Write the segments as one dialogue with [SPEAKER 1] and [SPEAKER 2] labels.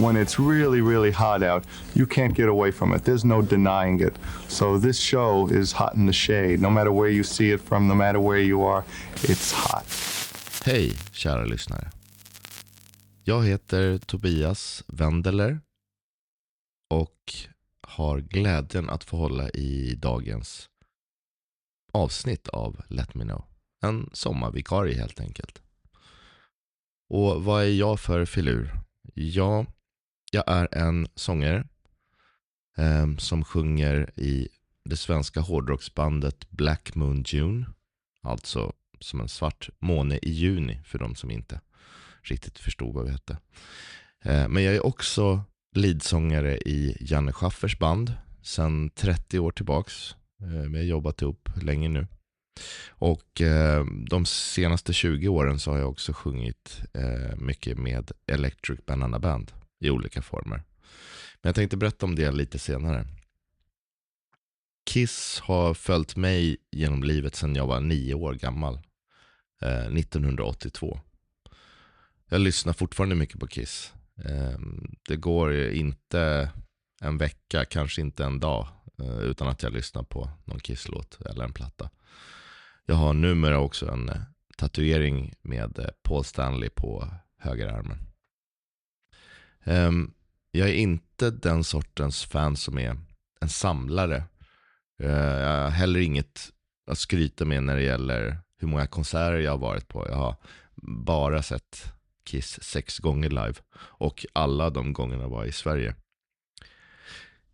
[SPEAKER 1] when it's really, really hot out, you can't get away from it. There's no denying it. So this show is hot in the shade. No matter where you see it from, no matter where you are, it's hot.
[SPEAKER 2] Hej, kära lyssnare. Jag heter Tobias Wendeler och har glädjen att få hålla i dagens avsnitt av Let Me Know. En sommarvikarie helt enkelt. Och vad är jag för filur? Ja, jag är en sångare som sjunger i det svenska hårdrocksbandet Black Moon June. Alltså som en svart måne i juni för de som inte riktigt förstod vad vi hette. Men jag är också leadsångare i Janne Schaffers band sedan 30 år tillbaks. Vi har jobbat ihop länge nu. Och de senaste 20 åren så har jag också sjungit mycket med Electric Banana Band i olika former. Men jag tänkte berätta om det lite senare. Kiss har följt mig genom livet sedan jag var 9 år gammal. 1982. Jag lyssnar fortfarande mycket på Kiss. Det går inte en vecka, kanske inte en dag utan att jag lyssnar på någon Kiss-låt eller en platta. Jag har numera också en tatuering med Paul Stanley på högerarmen. Jag är inte den sortens fan som är en samlare. Jag har heller inget att skryta med när det gäller hur många konserter jag har varit på. Jag har bara sett Kiss 6 gånger live och alla de gångerna var i Sverige.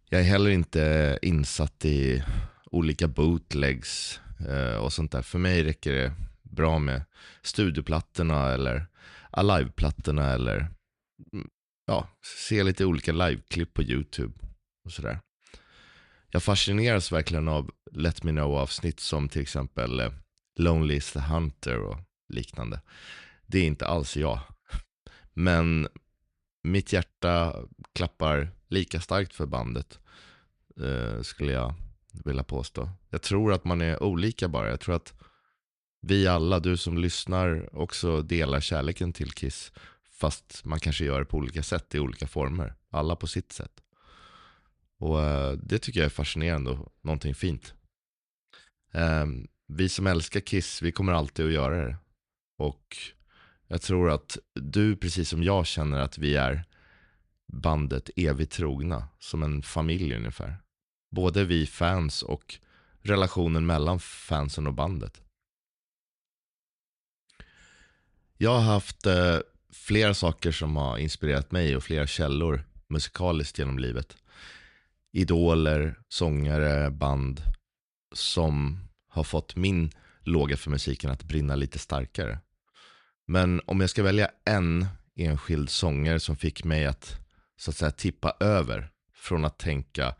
[SPEAKER 2] Jag är heller inte insatt i olika bootlegs och sånt där. För mig räcker det bra med studioplattorna eller Alive-plattorna eller se lite olika liveklipp på YouTube och sådär. Jag fascineras verkligen av Let Me Know-avsnitt som till exempel Lonely is the Hunter och liknande. Det är inte alls jag. Men mitt hjärta klappar lika starkt för bandet, skulle jag vilja påstå. Jag tror att man är olika bara. Jag tror att vi alla, du som lyssnar, också delar kärleken till Kiss. Fast man kanske gör det på olika sätt, i olika former. Alla på sitt sätt. Och det tycker jag är fascinerande och någonting fint. Vi som älskar Kiss, vi kommer alltid att göra det. Och jag tror att du, precis som jag, känner att vi är bandet evigt trogna. Som en familj ungefär. Både vi fans och relationen mellan fansen och bandet. Jag har haft flera saker som har inspirerat mig och flera källor musikaliskt genom livet. Idoler, sångare, band som har fått min låga för musiken att brinna lite starkare. Men om jag ska välja en enskild sångare som fick mig att så att säga tippa över från att tänka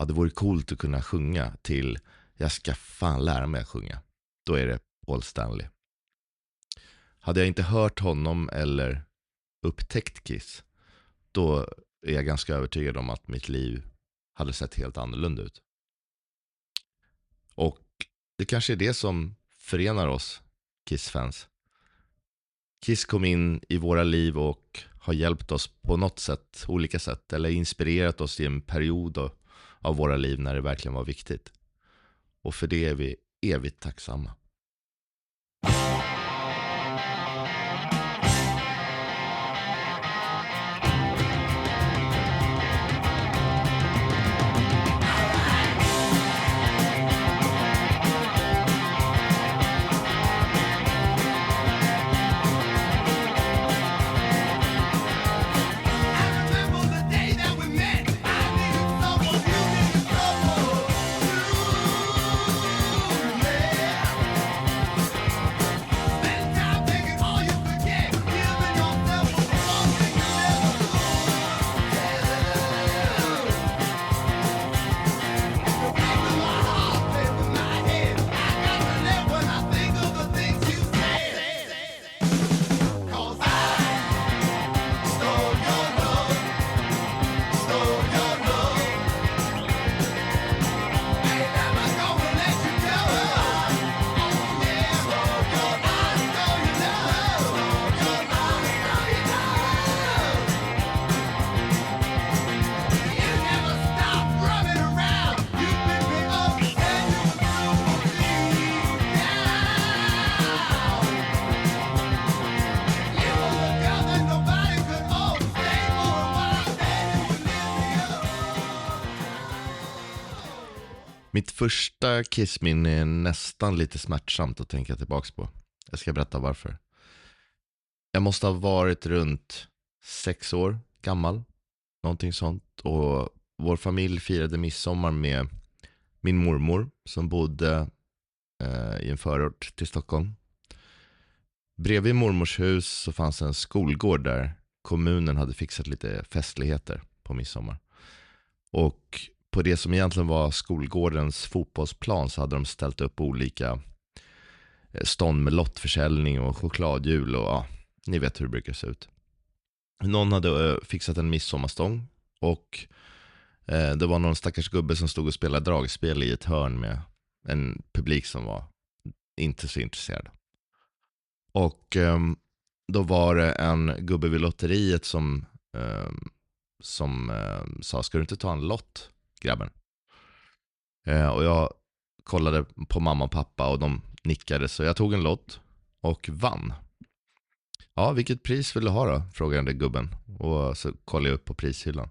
[SPEAKER 2] det vore coolt att kunna sjunga till jag ska fan lära mig att sjunga, då är det Paul Stanley. Hade jag inte hört honom eller upptäckt Kiss, då är jag ganska övertygad om att mitt liv hade sett helt annorlunda ut. Och det kanske är det som förenar oss Kiss-fans. Kiss kom in i våra liv och har hjälpt oss på något sätt, olika sätt, eller inspirerat oss i en period av våra liv när det verkligen var viktigt. Och för det är vi evigt tacksamma. Mitt första Kissminne är nästan lite smärtsamt att tänka tillbaka på. Jag ska berätta varför. Jag måste ha varit runt 6 år gammal. Någonting sånt. Och vår familj firade midsommar med min mormor som bodde i en förort till Stockholm. Bredvid mormors hus så fanns en skolgård där kommunen hade fixat lite festligheter på midsommar. Och på det som egentligen var skolgårdens fotbollsplan så hade de ställt upp olika stånd med lottförsäljning och chokladhjul och ja, ni vet hur det brukar se ut. Någon hade fixat en midsommarstång och det var någon stackars gubbe som stod och spelade dragspel i ett hörn med en publik som var inte så intresserad. Och då var det en gubbe vid lotteriet som sa, ska du inte ta en lott, grabben? Och jag kollade på mamma och pappa och de nickade, så jag tog en lott och vann. Ja, vilket pris vill du ha då? Frågade gubben. Och så kollade jag upp på prishyllan.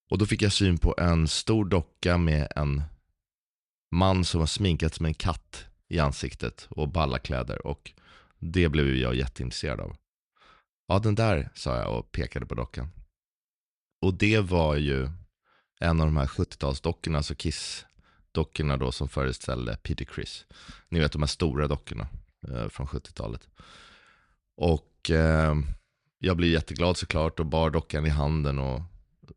[SPEAKER 2] Och då fick jag syn på en stor docka med en man som var sminkat som en katt i ansiktet och ballakläder. Och det blev jag jätteintresserad av. Ja, den där, sa jag och pekade på dockan. Och det var ju en av de här 70-talsdockorna, alltså Kiss-dockorna då som föreställde Peter Criss. Ni vet de här stora dockorna från 70-talet. Och jag blev jätteglad såklart och bar dockan i handen och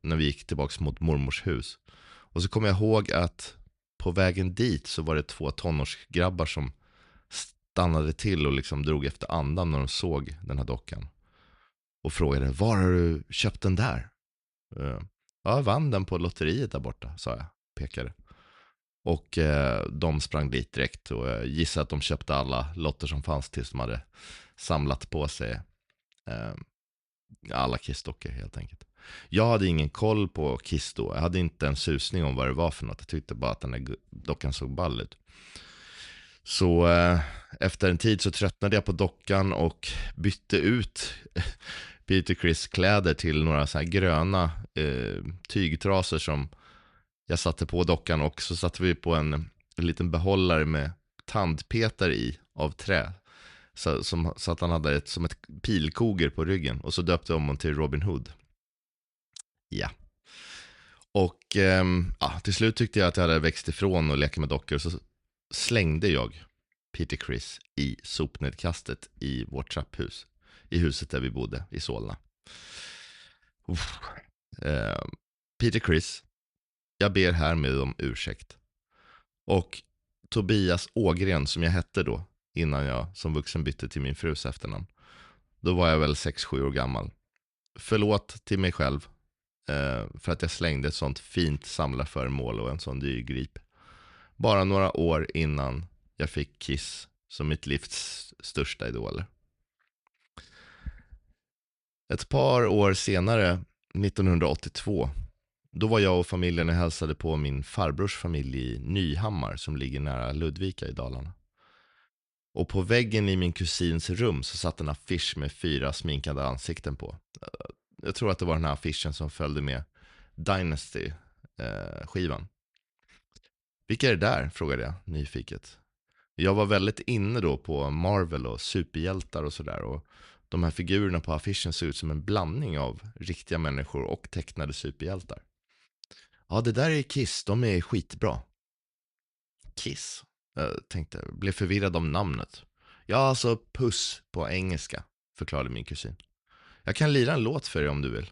[SPEAKER 2] när vi gick tillbaka mot mormors hus. Och så kom jag ihåg att på vägen dit så var det 2 tonårsgrabbar som stannade till och liksom drog efter andan när de såg den här dockan. Och frågade, var har du köpt den där? Ja, jag vann den på lotteriet där borta, sa jag, pekade. Och de sprang dit direkt och jag gissade att de köpte alla lotter som fanns tills de hade samlat på sig alla Kiss-dockor helt enkelt. Jag hade ingen koll på Kiss då. Jag hade inte en susning om vad det var för något. Jag tyckte bara att den där dockan såg ball ut. Så efter en tid så tröttnade jag på dockan och bytte ut Peter Criss kläder till några så här gröna tygtrasor som jag satte på dockan, och så satte vi på en liten behållare med tandpetare i av trä. Så att han hade som ett pilkoger på ryggen, och så döpte jag om till Robin Hood. Ja. Och till slut tyckte jag att jag hade växt ifrån och leka med dockor, så slängde jag Peter Criss i sopnedkastet i vårt trapphus. I huset där vi bodde i Solna. Peter Criss, jag ber härmed om ursäkt. Och Tobias Ågren, som jag hette då, innan jag som vuxen bytte till min frus efternamn. Då var jag väl 6-7 år gammal. Förlåt till mig själv för att jag slängde ett sånt fint samlarföremål och en sån dyr grip. Bara några år innan jag fick Kiss som mitt livs största idoler. Ett par år senare, 1982, då var jag och familjen och hälsade på min farbrors familj i Nyhammar som ligger nära Ludvika i Dalarna. Och på väggen i min kusins rum så satt en affisch med 4 sminkade ansikten på. Jag tror att det var den här affischen som följde med Dynasty-skivan. Vilka är det där? Frågade jag nyfiket. Jag var väldigt inne då på Marvel och superhjältar och sådär, och de här figurerna på affischen ser ut som en blandning av riktiga människor och tecknade superhjältar. Ja, det där är Kiss, de är skitbra. Kiss? Jag tänkte, blev förvirrad om namnet. Ja, alltså Puss på engelska, förklarade min kusin. Jag kan lira en låt för dig om du vill.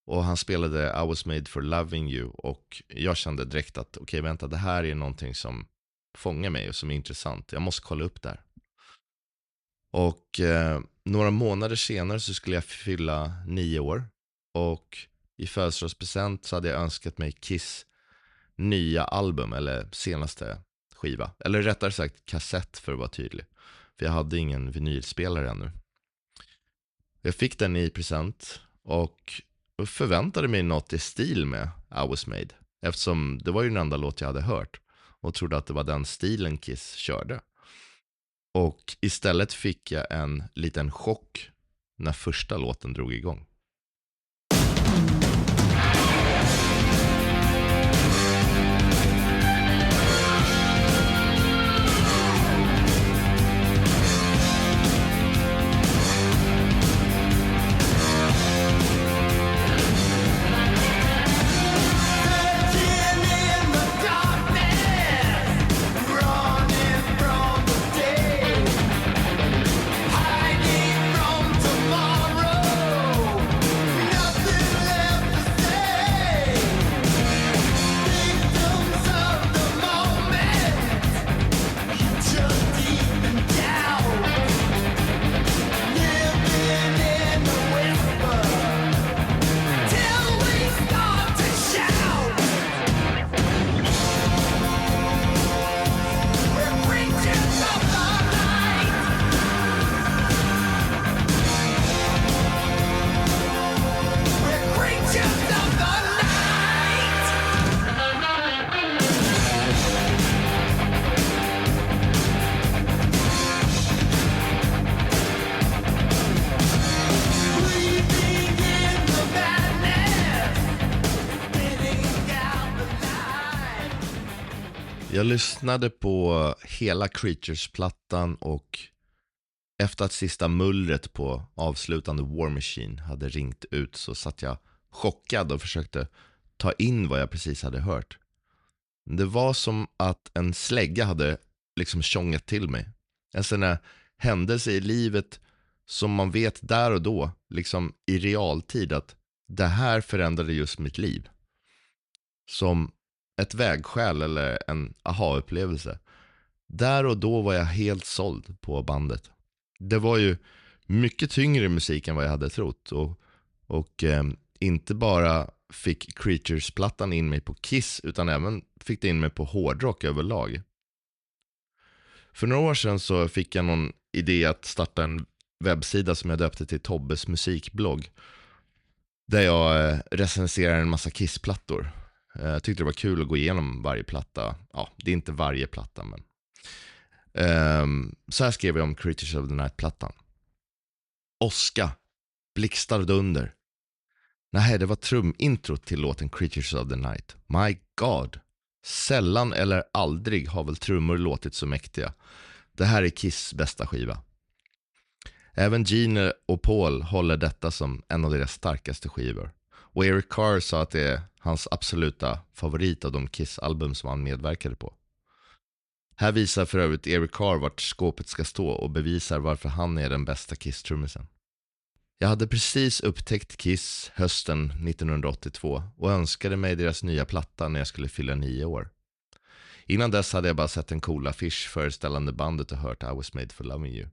[SPEAKER 2] Och han spelade I was made for loving you, och jag kände direkt att okej, vänta, det här är någonting som fångar mig och som är intressant. Jag måste kolla upp det här. Och några månader senare så skulle jag fylla 9 år. Och i födelsedagspresent så hade jag önskat mig Kiss nya album, eller senaste skiva. Eller rättare sagt kassett, för att vara tydlig. För jag hade ingen vinylspelare ännu. Jag fick den i present och förväntade mig något i stil med I was made. Eftersom det var ju den enda låt jag hade hört. Och trodde att det var den stilen Kiss körde. Och istället fick jag en liten chock när första låten drog igång. Jag lyssnade på hela Creatures-plattan och efter att sista mullret på avslutande War Machine hade ringt ut så satt jag chockad och försökte ta in vad jag precis hade hört. Det var som att en slägga hade liksom tjongat till mig. En sån där händelse i livet som man vet där och då, liksom i realtid, att det här förändrade just mitt liv. Som ett vägskäl eller en aha-upplevelse. Där och då var jag helt såld på bandet. Det var ju mycket tyngre musik än vad jag hade trott. Och inte bara fick Creatures-plattan in mig på Kiss, utan även fick det in mig på hårdrock överlag. För några år sedan så fick jag någon idé att starta en webbsida som jag döpte till Tobbes musikblogg. Där jag recenserar en massa Kiss-plattor. Jag tyckte det var kul att gå igenom varje platta. Ja, det är inte varje platta, men så här skrev jag om Creatures of the Night-plattan. Oska, blixtar dunder. Nej, det var trumintro till låten Creatures of the Night. My God. Sällan eller aldrig har väl trummor låtit så mäktiga. Det här är Kiss bästa skiva. Även Gene och Paul håller detta som en av deras starkaste skivor. Och Eric Carr sa att det är hans absoluta favorit av de Kiss-album som han medverkade på. Här visar för övrigt Eric Carr vart skåpet ska stå och bevisar varför han är den bästa Kiss-trummisen. Jag hade precis upptäckt Kiss hösten 1982 och önskade mig deras nya platta när jag skulle fylla 9 år. Innan dess hade jag bara sett en cool affisch föreställande bandet och hört I was made for loving you.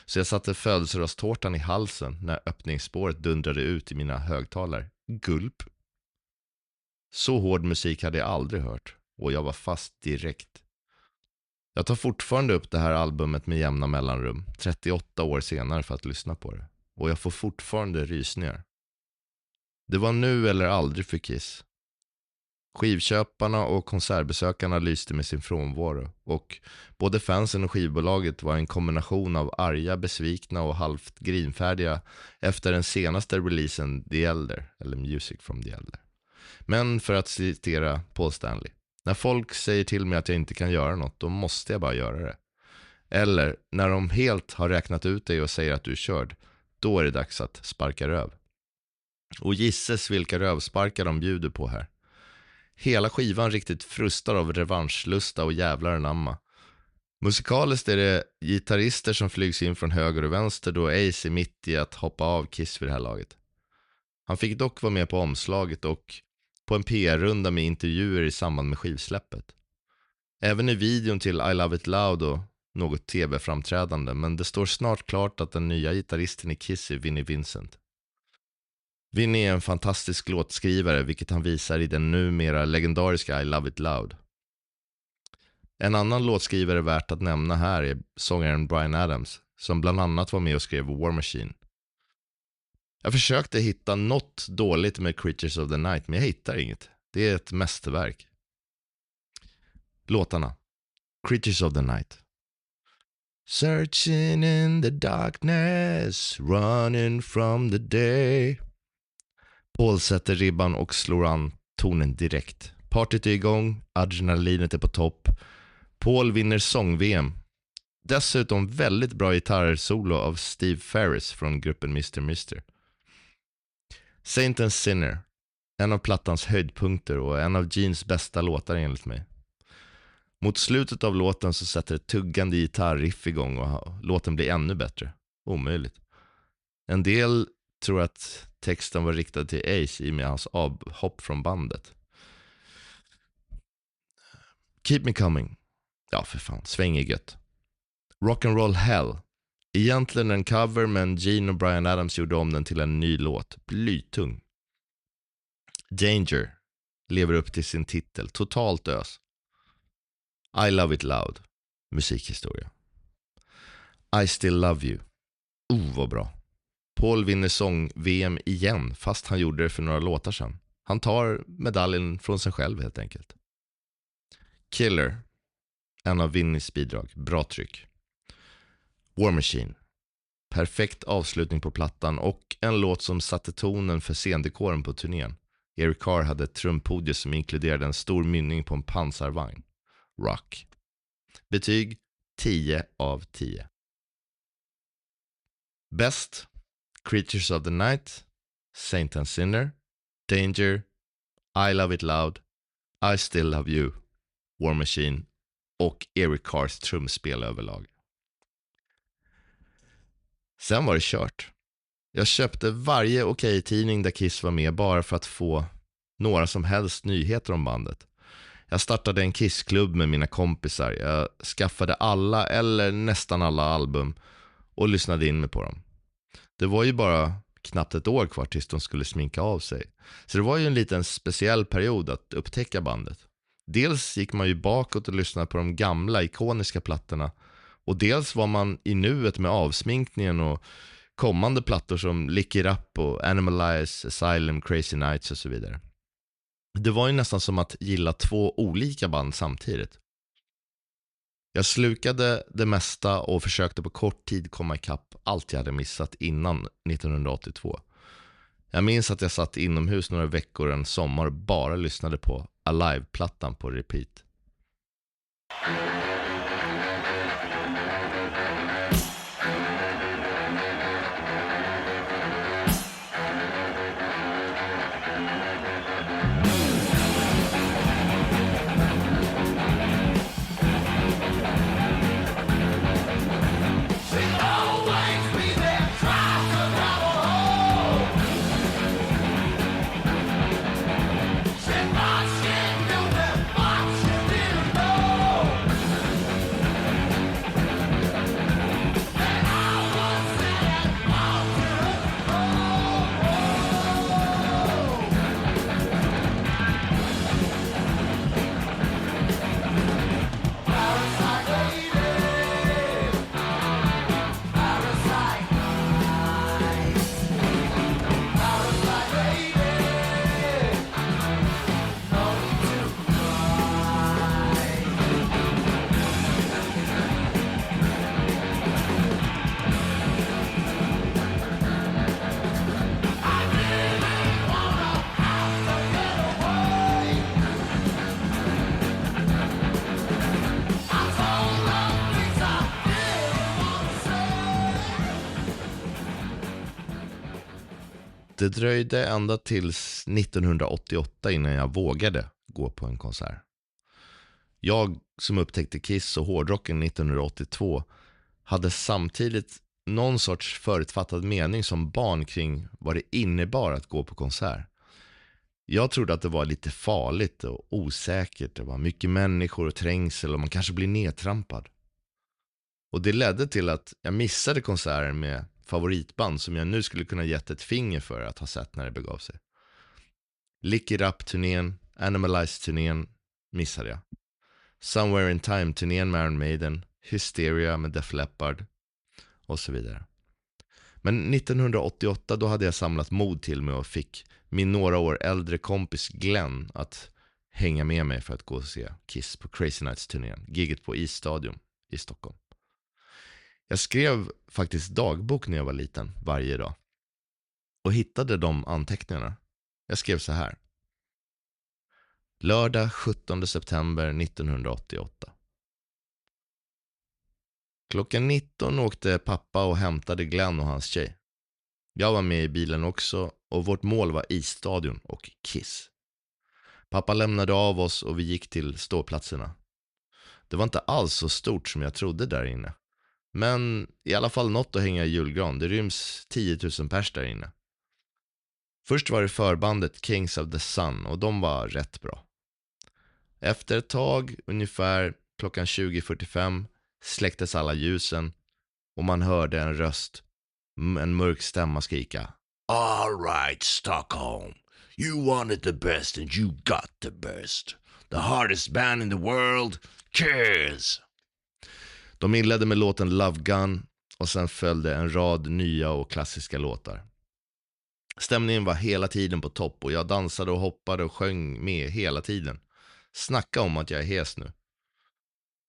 [SPEAKER 2] Så jag satte födelsedagstårtan i halsen när öppningsspåret dundrade ut i mina högtalare. Gulp. Så hård musik hade jag aldrig hört och jag var fast direkt. Jag tar fortfarande upp det här albumet med jämna mellanrum, 38 år senare, för att lyssna på det. Och jag får fortfarande rysningar. Det var nu eller aldrig för Kiss. Skivköparna och konsertbesökarna lyste med sin frånvaro. Och både fansen och skivbolaget var en kombination av arga, besvikna och halvt grinfärdiga efter den senaste releasen The Elder, eller Music from the Elder. Men för att citera Paul Stanley: när folk säger till mig att jag inte kan göra något, då måste jag bara göra det. Eller när de helt har räknat ut dig och säger att du är körd, då är det dags att sparka röv. Och gisses vilka rövsparkar de bjuder på här. Hela skivan riktigt frustar av revanschlusta och jävlar anamma. Musikaliskt är det gitarrister som flygs in från höger och vänster då Ace är mitt i att hoppa av Kiss vid det här laget. Han fick dock vara med på omslaget och på en PR-runda med intervjuer i samband med skivsläppet. Även i videon till I Love It Loud och något tv-framträdande, men det står snart klart att den nya gitarristen i Kiss är Vinnie Vincent. Vinnie är en fantastisk låtskrivare, vilket han visar i den numera legendariska I Love It Loud. En annan låtskrivare värt att nämna här är sångaren Bryan Adams, som bland annat var med och skrev War Machine. Jag försökte hitta något dåligt med Creatures of the Night, men jag hittar inget. Det är ett mästerverk. Låtarna: Creatures of the Night. Searching in the darkness, running from the day. Paul sätter ribban och slår an tonen direkt. Partyt är igång, adrenalinet är på topp. Paul vinner sång-VM. Dessutom väldigt bra gitarrsolo av Steve Ferris från gruppen Mr. Mister. Saint and Sinner, en av plattans höjdpunkter och en av Genes bästa låtar enligt mig. Mot slutet av låten så sätter ett tuggande gitarriff igång och låten blir ännu bättre. Omöjligt. En del tror att texten var riktad till Ace i med hans avhopp från bandet. Keep Me Coming. Ja, för fan, svängig gött. Rock'n'Roll Hell. Egentligen en cover, men Gene och Bryan Adams gjorde om den till en ny låt. Blytung. Danger. Lever upp till sin titel. Totalt ös. I Love It Loud. Musikhistoria. I Still Love You. Vad bra. Paul vinner sång-VM igen, fast han gjorde det för några låtar sedan. Han tar medaljen från sig själv helt enkelt. Killer. En av Vinnies bidrag. Bra tryck. War Machine. Perfekt avslutning på plattan och en låt som satte tonen för scendekoren på turnén. Eric Carr hade ett trumpodium som inkluderade en stor mynning på en pansarvagn. rock. Betyg 10 av 10. Bäst: Creatures of the Night, Saint and Sinner, Danger, I Love It Loud, I Still Love You, War Machine och Eric Carrs trumspel överlag. Sen var det kört. Jag köpte varje Okej-tidning där Kiss var med bara för att få några som helst nyheter om bandet. Jag startade en Kiss-klubb med mina kompisar. Jag skaffade alla eller nästan alla album och lyssnade in mig på dem. Det var ju bara knappt ett år kvar tills de skulle sminka av sig. Så det var ju en liten speciell period att upptäcka bandet. Dels gick man ju bakåt och lyssnade på de gamla ikoniska plattorna. Och dels var man i nuet med avsminkningen och kommande plattor som Lick It Up och Animalize, Asylum, Crazy Nights och så vidare. Det var ju nästan som att gilla två olika band samtidigt. Jag slukade det mesta och försökte på kort tid komma ikapp allt jag hade missat innan 1982. Jag minns att jag satt inomhus några veckor en sommar och bara lyssnade på Alive-plattan på repeat. Det dröjde ända tills 1988 innan jag vågade gå på en konsert. Jag som upptäckte Kiss och hårdrocken 1982 hade samtidigt någon sorts förutfattad mening som barn kring vad det innebar att gå på konsert. Jag trodde att det var lite farligt och osäkert. Det var mycket människor och trängsel och man kanske blir nedtrampad. Och det ledde till att jag missade konserter med favoritband som jag nu skulle kunna gett ett finger för att ha sett när det begav sig. Lick It Up-turnén, Animalize-turnén missade jag. Somewhere in Time-turnén med Iron Maiden, Hysteria med Def Leppard och så vidare. Men 1988 då hade jag samlat mod till mig och fick min några år äldre kompis Glenn att hänga med mig för att gå och se Kiss på Crazy Nights-turnén, giget på Isstadion i Stockholm. Jag skrev faktiskt dagbok när jag var liten varje dag och hittade de anteckningarna. Jag skrev så här: lördag 17 september 1988. Klockan 19 åkte pappa och hämtade Glenn och hans tjej. Jag var med i bilen också och vårt mål var Isstadion och Kiss. Pappa lämnade av oss och vi gick till ståplatserna. Det var inte alls så stort som jag trodde där inne. Men i alla fall något att hänga i julgran. Det ryms 10 000 pers där inne. Först var det förbandet Kings of the Sun och de var rätt bra. Efter ett tag, ungefär klockan 20:45, släcktes alla ljusen och man hörde en röst, en mörk stämma skrika: "All right, Stockholm. You wanted the best and you got the best. The hardest band in the world. Cheers!" De inledde med låten Love Gun och sen följde en rad nya och klassiska låtar. Stämningen var hela tiden på topp och jag dansade och hoppade och sjöng med hela tiden. Snacka om att jag är hes nu.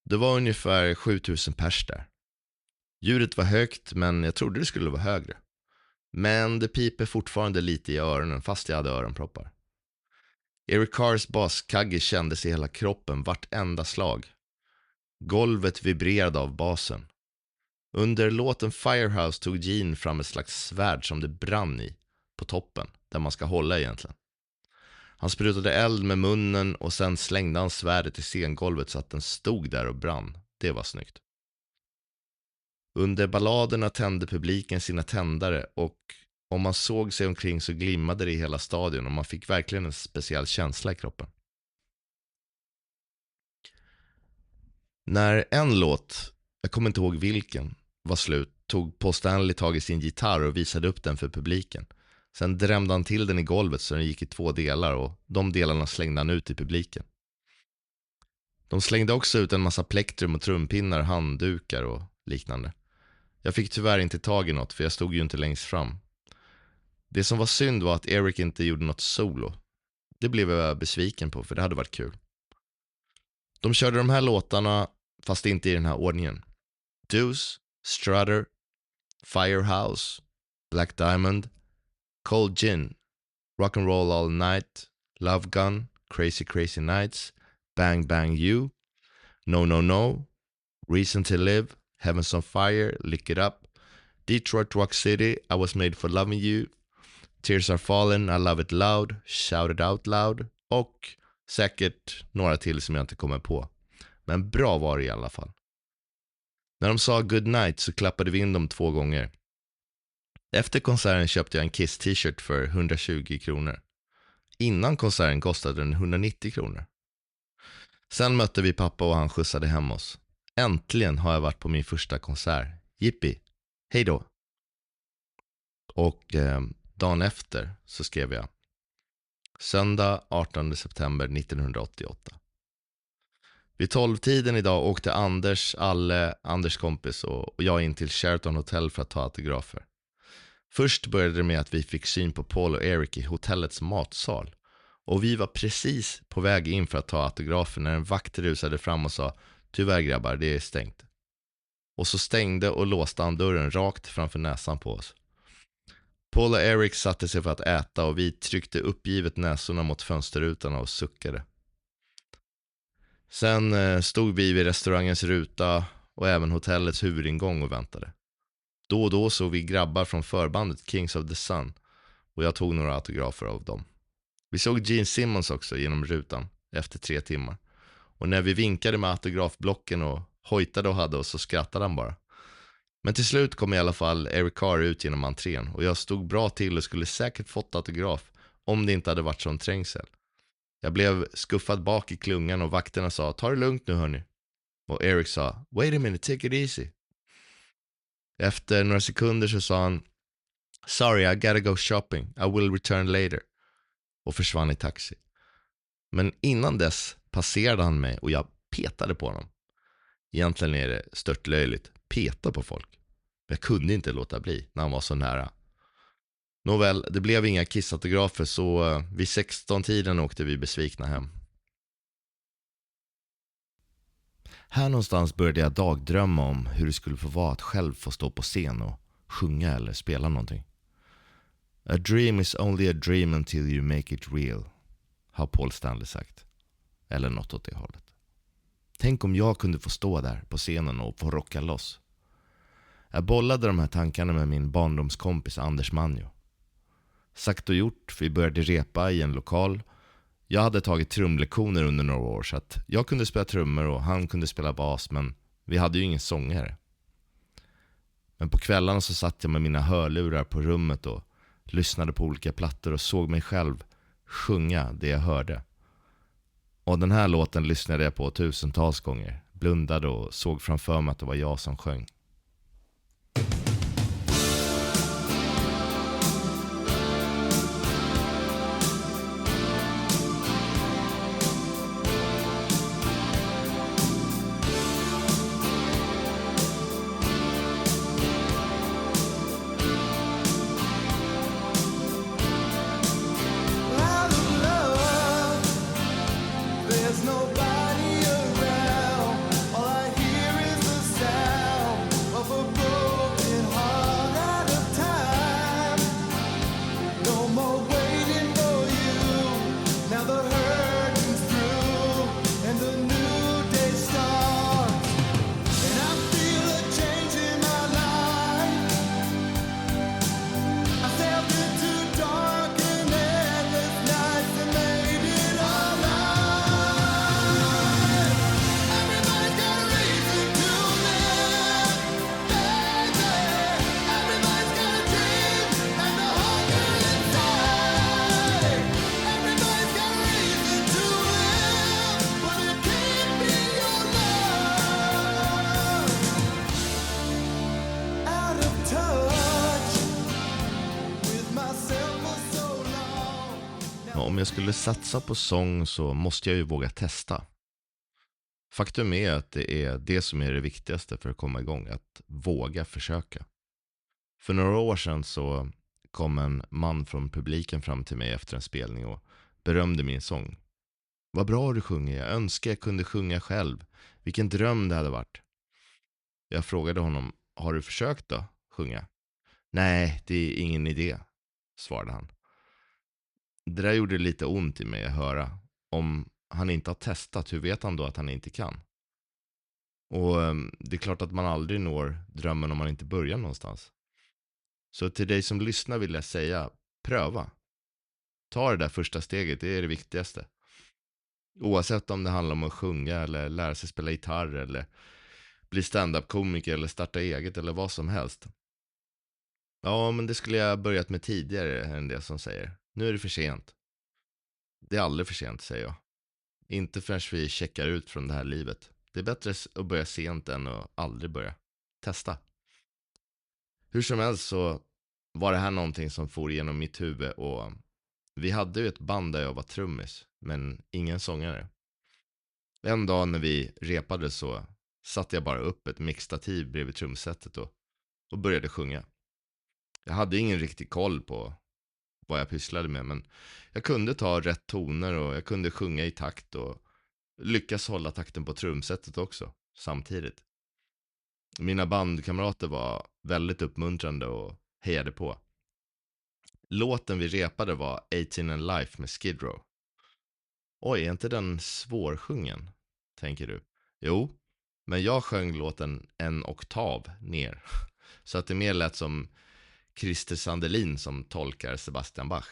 [SPEAKER 2] Det var ungefär 7000 pers där. Ljudet var högt men jag trodde det skulle vara högre. Men det piper fortfarande lite i öronen fast jag hade öronproppar. Eric Carrs baskagge kändes i hela kroppen vartenda slag. Golvet vibrerade av basen. Under låten Firehouse tog Gene fram ett slags svärd som det brann i, på toppen, där man ska hålla egentligen. Han sprutade eld med munnen och sen slängde han svärdet i scengolvet så att den stod där och brann. Det var snyggt. Under balladerna tände publiken sina tändare och om man såg sig omkring så glimmade det i hela stadion och man fick verkligen en speciell känsla i kroppen. När en låt, jag kommer inte ihåg vilken, var slut tog Paul Stanley tag i sin gitarr och visade upp den för publiken. Sen drämde han till den i golvet så den gick i 2 delar och de delarna slängde han ut i publiken. De slängde också ut en massa plektrum och trumpinnar, handdukar och liknande. Jag fick tyvärr inte tag i något för jag stod ju inte längst fram. Det som var synd var att Eric inte gjorde något solo. Det blev jag besviken på för det hade varit kul. De körde de här låtarna fast inte i den här ordningen. Deuce, Strutter, Firehouse, Black Diamond, Cold Gin, Rock'n'Roll All Night, Love Gun, Crazy Crazy Nights, Bang Bang You, No No No, Reason to Live, Heavens on Fire, Lick It Up, Detroit Rock City, I Was Made for Loving You, Tears Are Falling, I Love It Loud, Shout It Out Loud och säkert några till som jag inte kommer på. Men bra var det i alla fall. När de sa good night så klappade vi in dem 2 gånger. Efter konserten köpte jag en Kiss t-shirt för 120 kronor. Innan konserten kostade den 190 kronor. Sen mötte vi pappa och han skjutsade hem oss. Äntligen har jag varit på min första konsert. Jippi, hej då. Och dagen efter så skrev jag söndag 18 september 1988. Vid 12-tiden idag åkte Anders kompis och jag in till Sheraton Hotel för att ta autografer. Först började det med att vi fick syn på Paul och Eric i hotellets matsal. Och vi var precis på väg in för att ta autografer när en vakt rusade fram och sa tyvärr grabbar, det är stängt. Och så stängde och låste han dörren rakt framför näsan på oss. Paul och Eric satte sig för att äta och vi tryckte uppgivet näsorna mot fönsterrutan och suckade. Sen stod vi vid restaurangens ruta och även hotellets huvudingång och väntade. Då och då såg vi grabbar från förbandet Kings of the Sun och jag tog några autografer av dem. Vi såg Gene Simmons också genom rutan efter 3 timmar. Och när vi vinkade med autografblocken och hojtade och hade oss så skrattade han bara. Men till slut kom i alla fall Eric Carr ut genom entrén och jag stod bra till och skulle säkert fått autograf om det inte hade varit sån trängsel. Jag blev skuffad bak i klungan och vakterna sa ta det lugnt nu hörni. Och Eric sa wait a minute, take it easy. Efter några sekunder så sa han sorry, I gotta go shopping, I will return later. Och försvann i taxi. Men innan dess passerade han mig och jag petade på honom. Egentligen är det störtlöjligt, peta på folk. Men jag kunde inte låta bli när han var så nära. Nåväl, det blev inga kissautografer så vid 16-tiden åkte vi besvikna hem. Här någonstans började jag dagdrömma om hur det skulle få vara att själv få stå på scen och sjunga eller spela någonting. A dream is only a dream until you make it real, har Paul Stanley sagt. Eller något åt det hållet. Tänk om jag kunde få stå där på scenen och få rocka loss. Jag bollade de här tankarna med min barndomskompis Anders Manjo. Sagt och gjort, vi började repa i en lokal. Jag hade tagit trumlektioner under några år så att jag kunde spela trummor och han kunde spela bas, men vi hade ju ingen sångare. Men på kvällarna så satt jag med mina hörlurar på rummet och lyssnade på olika plattor och såg mig själv sjunga det jag hörde. Och den här låten lyssnade jag på tusentals gånger. Blundade och såg framför mig att det var jag som sjöng.
[SPEAKER 3] There's nobody around. All I hear is the sound
[SPEAKER 2] jag skulle satsa på sång så måste jag ju våga testa. Faktum är att det är det som är det viktigaste för att komma igång, att våga försöka. För några år sedan så kom en man från publiken fram till mig efter en spelning och berömde min sång. Vad bra du sjunger, jag önskar jag kunde sjunga själv. Vilken dröm det hade varit. Jag frågade honom, har du försökt då, sjunga? Nej, det är ingen idé, svarade han. Det där gjorde lite ont i mig att höra. Om han inte har testat, hur vet han då att han inte kan? Och det är klart att man aldrig når drömmen om man inte börjar någonstans. Så till dig som lyssnar vill jag säga, pröva. Ta det där första steget, det är det viktigaste. Oavsett om det handlar om att sjunga eller lära sig spela gitarr eller bli stand-up-komiker eller starta eget eller vad som helst. Ja, men det skulle jag börjat med tidigare än det som säger. Nu är det för sent. Det är aldrig för sent, säger jag. Inte förrän vi checkar ut från det här livet. Det är bättre att börja sent än att aldrig börja. Testa. Hur som helst så var det här någonting som for genom mitt huvud och vi hade ju ett band där jag var trummis, men ingen sångare. En dag när vi repade så satte jag bara upp ett mixtativ bredvid trumsetet och började sjunga. Jag hade ingen riktig koll på vad jag pysslade med, men jag kunde ta rätt toner och jag kunde sjunga i takt och lyckas hålla takten på trumsetet också samtidigt. Mina bandkamrater var väldigt uppmuntrande och hejade på. Låten vi repade var 18 and Life med Skid Row. Oj, är inte den svårsjungen, tänker du? Jo, men jag sjöng låten en oktav ner. Så att det mer lät som Christer Sandelin som tolkar Sebastian Bach.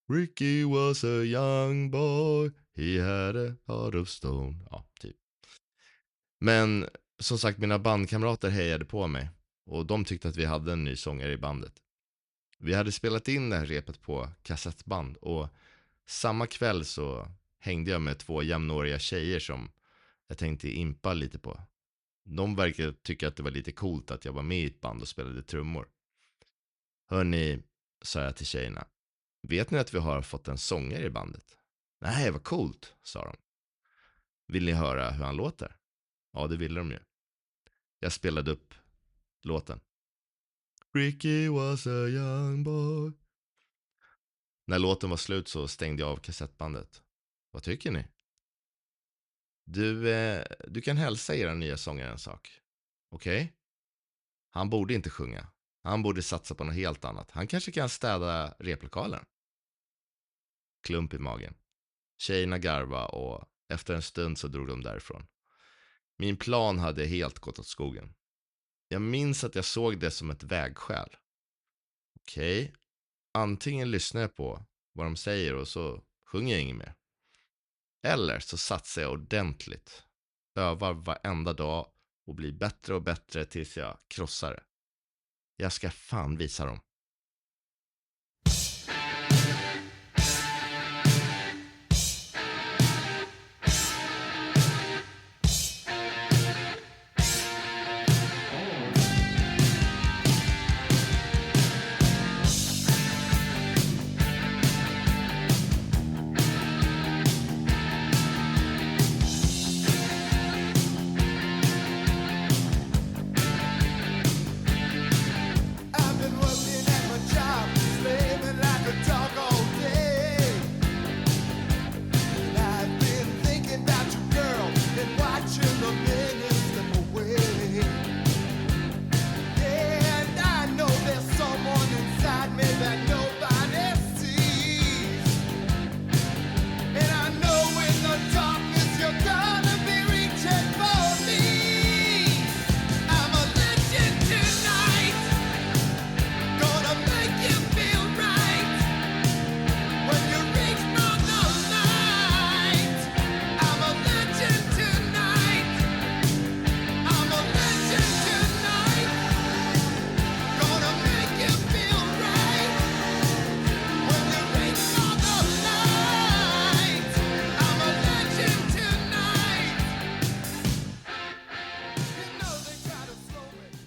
[SPEAKER 2] Ricky was a young boy, he had a heart of stone. Ja, typ. Men som sagt, mina bandkamrater hejade på mig. Och de tyckte att vi hade en ny sångare i bandet. Vi hade spelat in det här repet på kassettband. Och samma kväll så hängde jag med 2 jämnåriga tjejer som jag tänkte impa lite på. De verkade tycka att det var lite coolt att jag var med i ett band och spelade trummor. Hörni, sa jag till tjejerna. Vet ni att vi har fått en sångare i bandet? Nej, vad coolt, sa de. Vill ni höra hur han låter? Ja, det ville de ju. Jag spelade upp låten. Ricky was a young boy. När låten var slut så stängde jag av kassettbandet. Vad tycker ni? Du kan hälsa era nya sångare en sak. Okej? Han borde inte sjunga. Han borde satsa på något helt annat. Han kanske kan städa replokalen. Klump i magen. Tjejerna garva och efter en stund så drog de därifrån. Min plan hade helt gått åt skogen. Jag minns att jag såg det som ett vägskäl. Okej. Antingen lyssnar jag på vad de säger och så sjunger jag inget mer. Eller så satsar jag ordentligt. Övar varenda dag och blir bättre och bättre tills jag krossar det. Jag ska fan visa dem.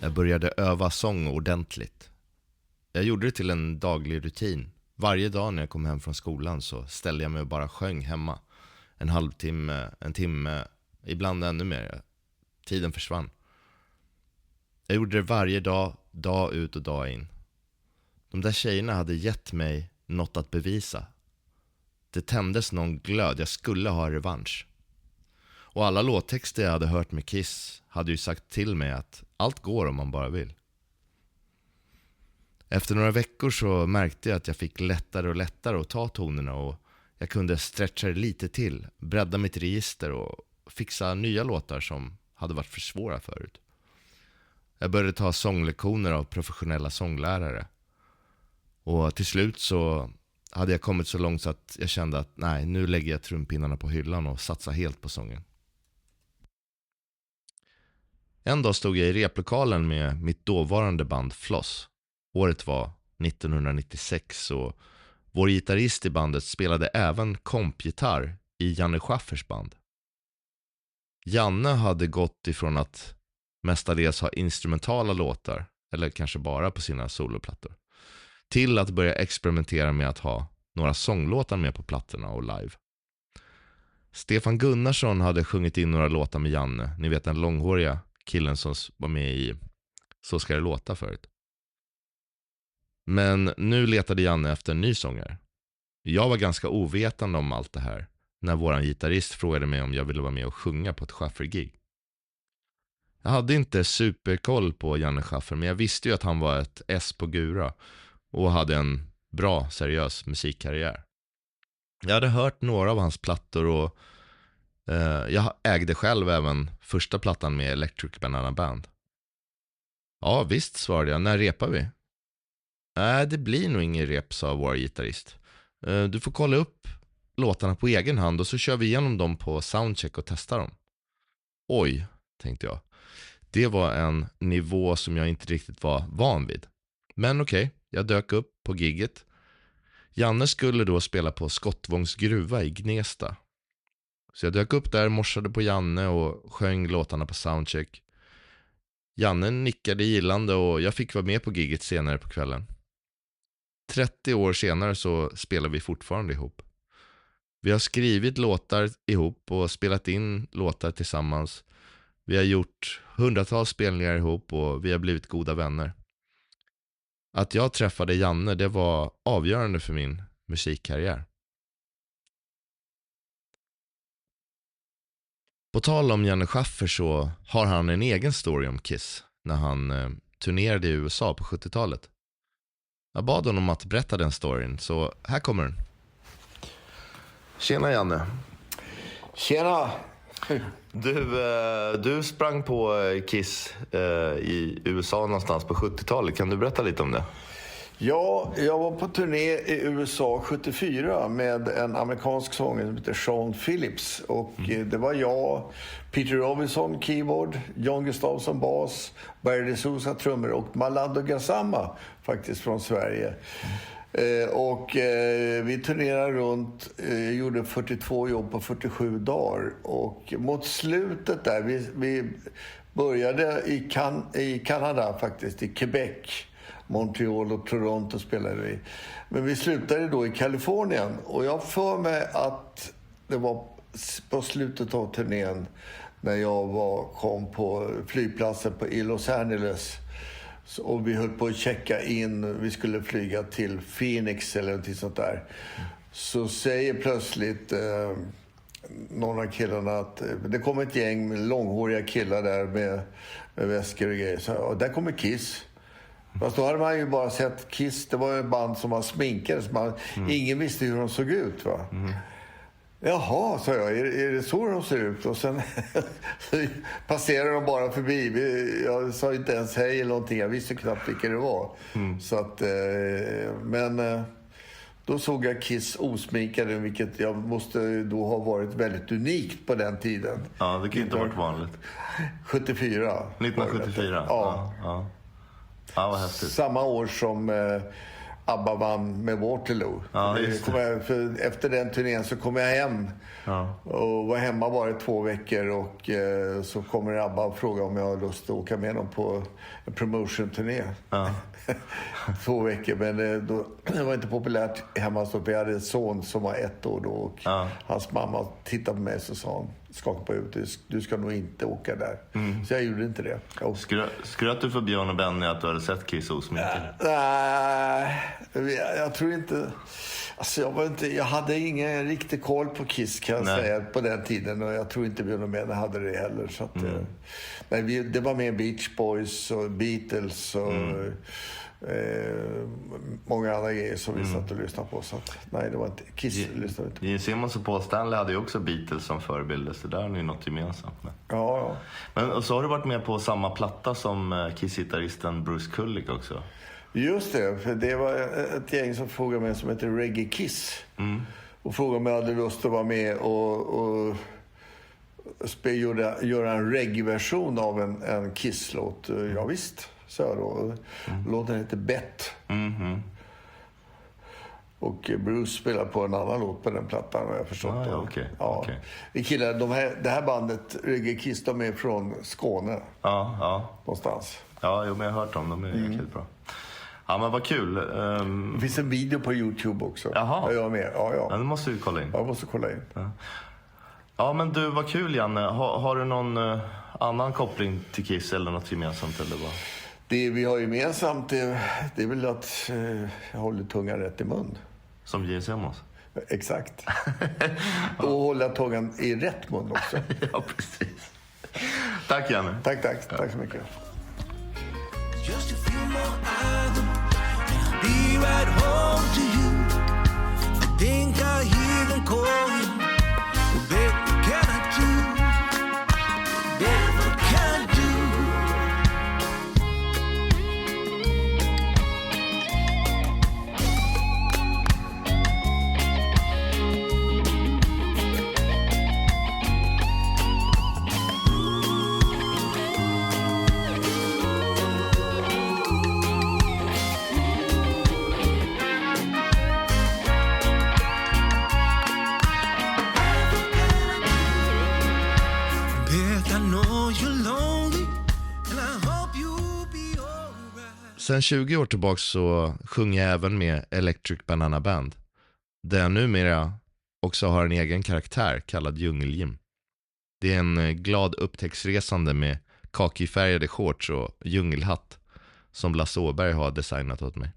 [SPEAKER 2] Jag började öva sång ordentligt. Jag gjorde det till en daglig rutin. Varje dag när jag kom hem från skolan så ställde jag mig och bara sjöng hemma. En halvtimme, en timme, ibland ännu mer. Tiden försvann. Jag gjorde det varje dag, dag ut och dag in. De där tjejerna hade gett mig något att bevisa. Det tändes någon glöd, jag skulle ha revansch. Och alla låttexter jag hade hört med Kiss hade ju sagt till mig att allt går om man bara vill. Efter några veckor så märkte jag att jag fick lättare och lättare att ta tonerna och jag kunde stretcha det lite till, bredda mitt register och fixa nya låtar som hade varit för svåra förut. Jag började ta sånglektioner av professionella sånglärare. Och till slut så hade jag kommit så långt så att jag kände att nej, nu lägger jag trumpinnarna på hyllan och satsar helt på sången. En dag stod jag i replokalen med mitt dåvarande band Floss. Året var 1996 och vår gitarrist i bandet spelade även kompgitarr i Janne Schaffers band. Janne hade gått ifrån att mestadels ha instrumentala låtar, eller kanske bara på sina soloplattor, till att börja experimentera med att ha några sånglåtar med på plattorna och live. Stefan Gunnarsson hade sjungit in några låtar med Janne, ni vet den långhåriga killen som var med i Så ska det låta förut. Men nu letade Janne efter en ny sångare. Jag var ganska ovetande om allt det här när våran gitarrist frågade mig om jag ville vara med och sjunga på ett Schaffer-gig. Jag hade inte superkoll på Janne Schaffer, men jag visste ju att han var ett S på Gura och hade en bra, seriös musikkarriär. Jag hade hört några av hans plattor och jag ägde själv även första plattan med Electric Banana Band. Ja visst, svarade jag, när repar vi? Nej, det blir nog ingen rep, sa vår gitarrist. Du får kolla upp låtarna på egen hand och så kör vi igenom dem på soundcheck och testar dem. Oj, tänkte jag. Det var en nivå som jag inte riktigt var van vid. Men okej, jag dök upp på gigget. Janne skulle då spela på Skottvångs gruva i Gnesta. Så jag dök upp där, morsade på Janne och sjöng låtarna på soundcheck. Janne nickade gillande och jag fick vara med på gigget senare på kvällen. 30 år senare så spelar vi fortfarande ihop. Vi har skrivit låtar ihop och spelat in låtar tillsammans. Vi har gjort hundratals spelningar ihop och vi har blivit goda vänner. Att jag träffade Janne, det var avgörande för min musikkarriär. På tal om Janne Schaffer så har han en egen story om Kiss när han turnerade i USA på 70-talet. Jag bad honom att berätta den storyn, så här kommer den. Tjena Janne.
[SPEAKER 3] Tjena!
[SPEAKER 2] Du sprang på Kiss i USA någonstans på 70-talet. Kan du berätta lite om det?
[SPEAKER 3] Ja, jag var på turné i USA 74 med en amerikansk sångare som heter Sean Phillips. Och det var jag, Peter Robinson, keyboard, John Gustafsson, bas, Barry Sousa, trummor och Malando Gassama, faktiskt från Sverige. Vi turnerade runt, gjorde 42 jobb på 47 dagar. Och mot slutet där, vi började i Kanada faktiskt, i Quebec. Montreal och Toronto spelade vi. Men vi slutade då i Kalifornien. Och jag för mig att det var på slutet av turnén när jag kom på flygplatsen i Los Angeles. Och vi höll på att checka in. Vi skulle flyga till Phoenix eller något sånt där. Så säger plötsligt någon av killarna att det kom ett gäng med långhåriga killar där med väskor och grejer. Så, där kommer Kiss. Fast då hade man ju bara sett Kiss. Det var ju ett band som var sminkade. Så ingen visste hur de såg ut, va? Jaha, sa jag. Är det så de ser ut? Och sen passerade de bara förbi. Jag sa inte ens hej eller någonting. Jag visste knappt vilka det var. Så att, men då såg jag Kiss osminkade, vilket jag måste då ha varit väldigt unikt på den tiden.
[SPEAKER 2] Ja, det kan inte ha varit vanligt.
[SPEAKER 3] 74.
[SPEAKER 2] 1974?
[SPEAKER 3] Ja.
[SPEAKER 2] Ja, vad häftigt.
[SPEAKER 3] Samma år som ABBA vann med Waterloo.
[SPEAKER 4] Ja, just det.
[SPEAKER 3] För efter den turnén så kom jag hem och var hemma bara 2 veckor och så kommer ABBA och frågar om jag har lust att åka med dem på en promotion-turné.
[SPEAKER 4] Ja.
[SPEAKER 3] 2 veckor, men det var inte populärt hemma så vi hade en son som var 1 år då och hans mamma tittade på mig så sa hon, skakade på huvudet, du ska nog inte åka där. Så jag gjorde inte det.
[SPEAKER 4] Skröt du för Björn och Benny att du hade sett Kiss osminkade?
[SPEAKER 3] Nej, jag tror inte. Alltså jag hade ingen riktig koll på Kiss kan jag säga på den tiden och jag tror inte Björn och Benny hade det heller. Så att, men det var med Beach Boys och Beatles och många andra grejer som vi satt och lyssnade på. Så att, nej, det var inte Kiss lyssnade inte på.
[SPEAKER 4] Gene Simmons och Paul Stanley hade ju också Beatles som förebilder, så där är ju något gemensamt med.
[SPEAKER 3] Ja.
[SPEAKER 4] Men och så har du varit med på samma platta som Kiss-gitarristen Bruce Kulick också.
[SPEAKER 3] Just det, för det var ett gäng som frågade mig som heter Reggae Kiss. Och frågade om jag hade lust att vara med och göra en reggae-version av en Kiss-låt. Ja, visst, så jag då. Låten heter Bet. Och Bruce spelar på en annan låt på den plattan, har jag förstått.
[SPEAKER 4] Okej.
[SPEAKER 3] Killar, det här bandet, Reggae Kiss, de är från Skåne.
[SPEAKER 4] Ja.
[SPEAKER 3] Någonstans.
[SPEAKER 4] Ja, men jag har hört dem. De är jäkligt bra. Ja, men vad kul.
[SPEAKER 3] Det finns en video på YouTube också.
[SPEAKER 4] Jaha.
[SPEAKER 3] Jag är med. Ja,
[SPEAKER 4] det måste du kolla in.
[SPEAKER 3] Jag måste kolla in.
[SPEAKER 4] Ja, men du, vad kul, Janne. Har du någon annan koppling till Kiss eller något gemensamt? Eller vad?
[SPEAKER 3] Det vi har gemensamt det är väl att jag håller tungan rätt i mun.
[SPEAKER 4] Som Gene Simmons?
[SPEAKER 3] Exakt. Och hålla tungan i rätt mun också.
[SPEAKER 4] Ja, precis. Tack, Janne.
[SPEAKER 3] Tack så mycket.
[SPEAKER 5] Just a few more hours and I'll be right home to you. I think I hear them calling. Well, babe, what can I do? Babe, what can I do?
[SPEAKER 2] Sen 20 år tillbaka så sjunger jag även med Electric Banana Band. Där jag numera också har en egen karaktär kallad Djungel-Jim. Det är en glad upptäcktsresande med kakifärgade shorts och djungelhatt som Lasse Åberg har designat åt mig.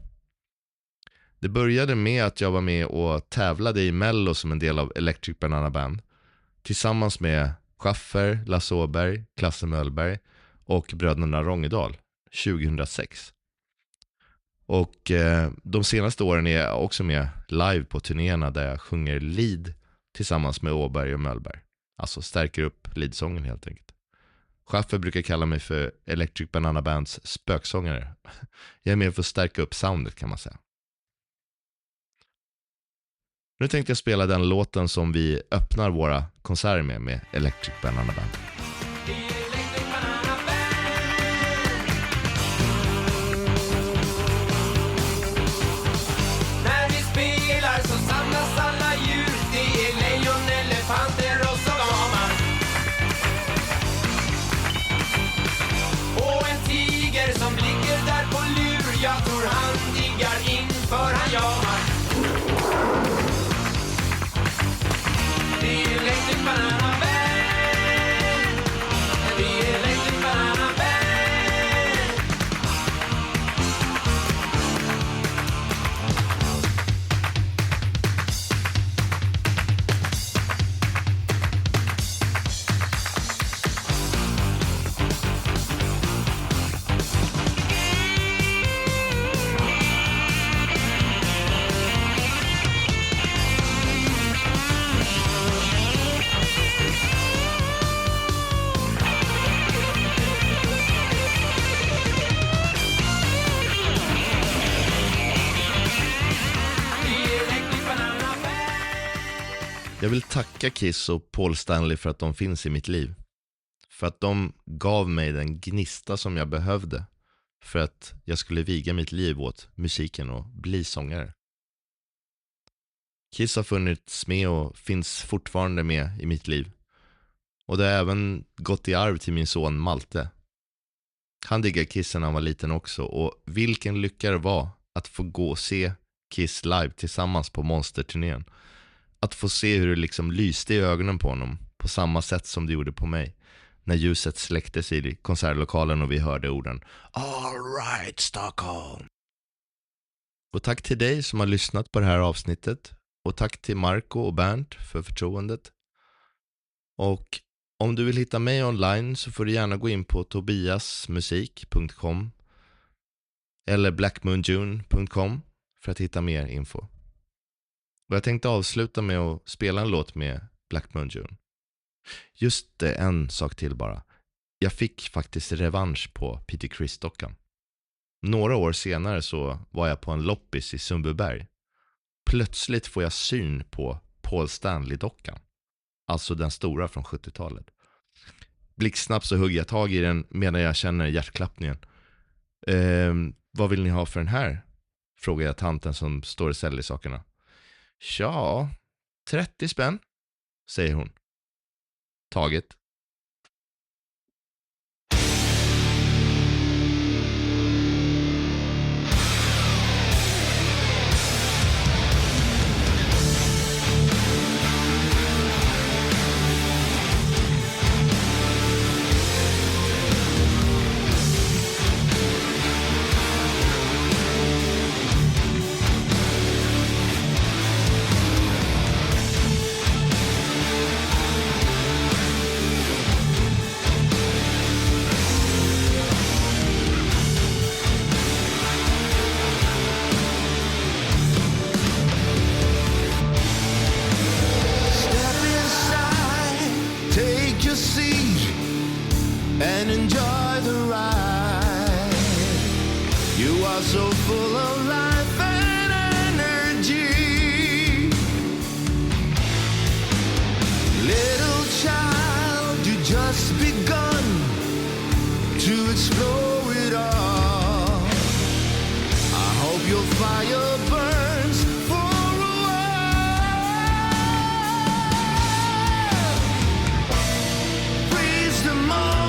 [SPEAKER 2] Det började med att jag var med och tävlade i Mello som en del av Electric Banana Band. Tillsammans med Schaffer, Lasse Åberg, Klasse Möllberg och bröderna Rångedal 2006. Och de senaste åren är jag också med live på turnéerna där jag sjunger lead tillsammans med Åberg och Möllberg. Alltså stärker upp leadsången helt enkelt. Schaffer brukar kalla mig för Electric Banana Bands spöksångare. Jag är med för att stärka upp soundet, kan man säga. Nu tänkte jag spela den låten som vi öppnar våra konserter med Electric Banana Band.
[SPEAKER 6] Jag tror han diggar inför han jamar. Det är Electric Banana Band. Det är Electric Banana Band.
[SPEAKER 2] Jag vill tacka Kiss och Paul Stanley för att de finns i mitt liv. För att de gav mig den gnista som jag behövde för att jag skulle viga mitt liv åt musiken och bli sångare. Kiss har funnits med och finns fortfarande med i mitt liv. Och det har även gått i arv till min son Malte. Han diggar Kiss när han var liten också, och vilken lycka det var att få gå och se Kiss live tillsammans på Monster-turnén. Att få se hur det liksom lyste i ögonen på honom på samma sätt som det gjorde på mig när ljuset släcktes i konsertlokalen och vi hörde orden All right Stockholm. Och tack till dig som har lyssnat på det här avsnittet, och tack till Marco och Bernt för förtroendet. Och om du vill hitta mig online så får du gärna gå in på tobiasmusik.com eller blackmoonjune.com för att hitta mer info. Och jag tänkte avsluta med att spela en låt med Black Moon June. Just det, en sak till bara. Jag fick faktiskt revansch på Peter Criss-dockan. Några år senare så var jag på en loppis i Sundbyberg. Plötsligt får jag syn på Paul Stanley-dockan. Alltså den stora från 70-talet. Blixtsnabbt så hugger jag tag i den medan jag känner hjärtklappningen. Vad vill ni ha för den här? Frågar jag tanten som står och säljer sakerna. Ja, 30 spänn, säger hon. Taget.
[SPEAKER 5] And enjoy the ride. You are so full of life and energy. Little child, you just begun to explore it all. I hope your fire burns for a while. Freeze the moment.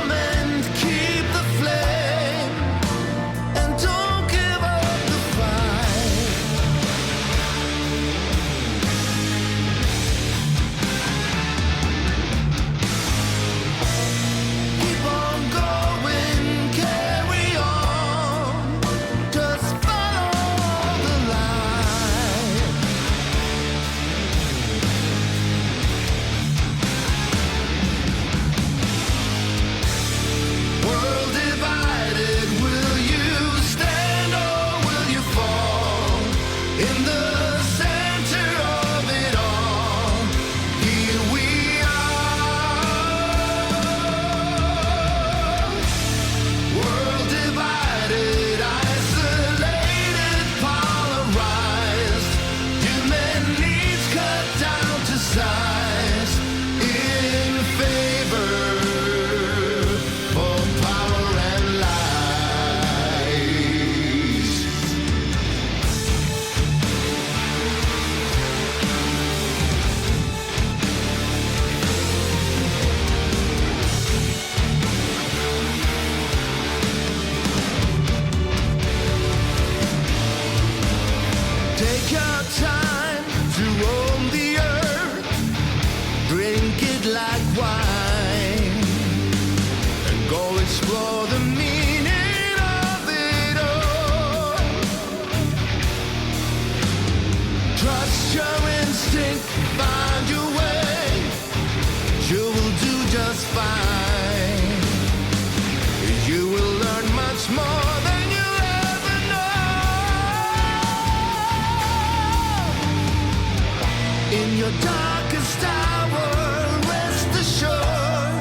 [SPEAKER 5] In your darkest hour, rest assured,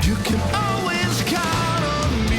[SPEAKER 5] you can always count on me.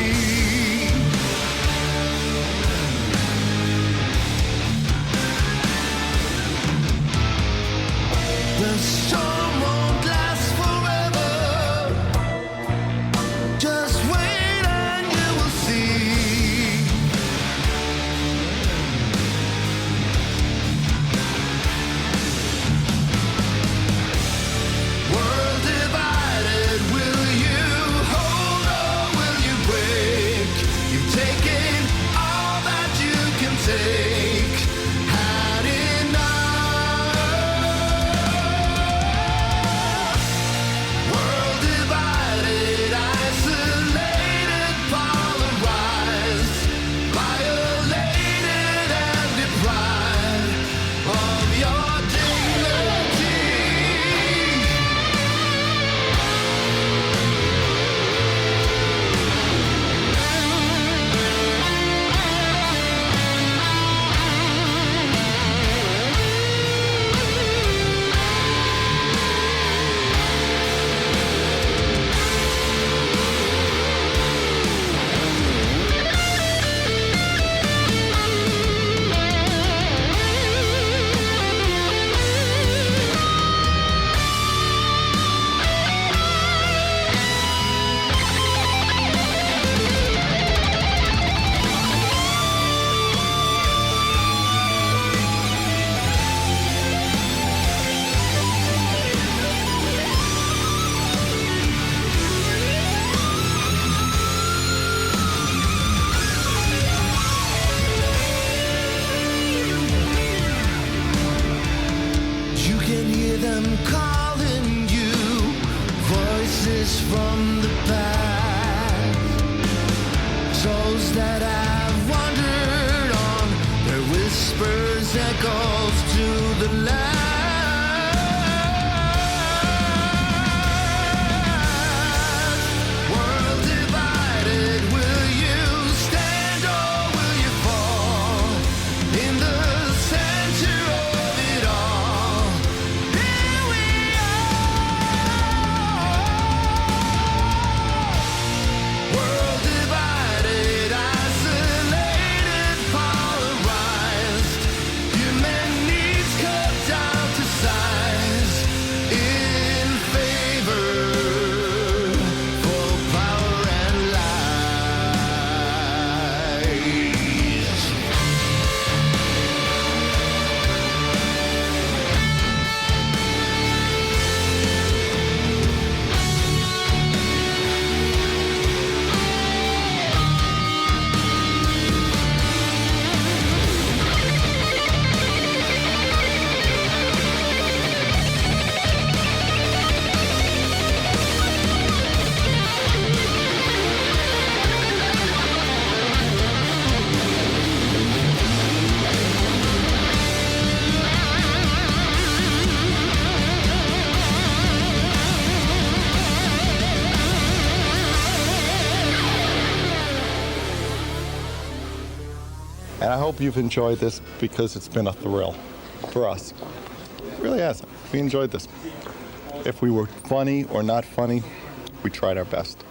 [SPEAKER 5] memories from the past, souls that have wandered on, their whispers echoes to the last. World divided, will you stand or will you fall? In the center of it all, here we are. World divided, isolated, polarized. Human needs cut down to size in favor for power and lies.
[SPEAKER 1] And I hope you've enjoyed this because it's been a thrill for us. It really has. We enjoyed this. If we were funny or not funny, we tried our best.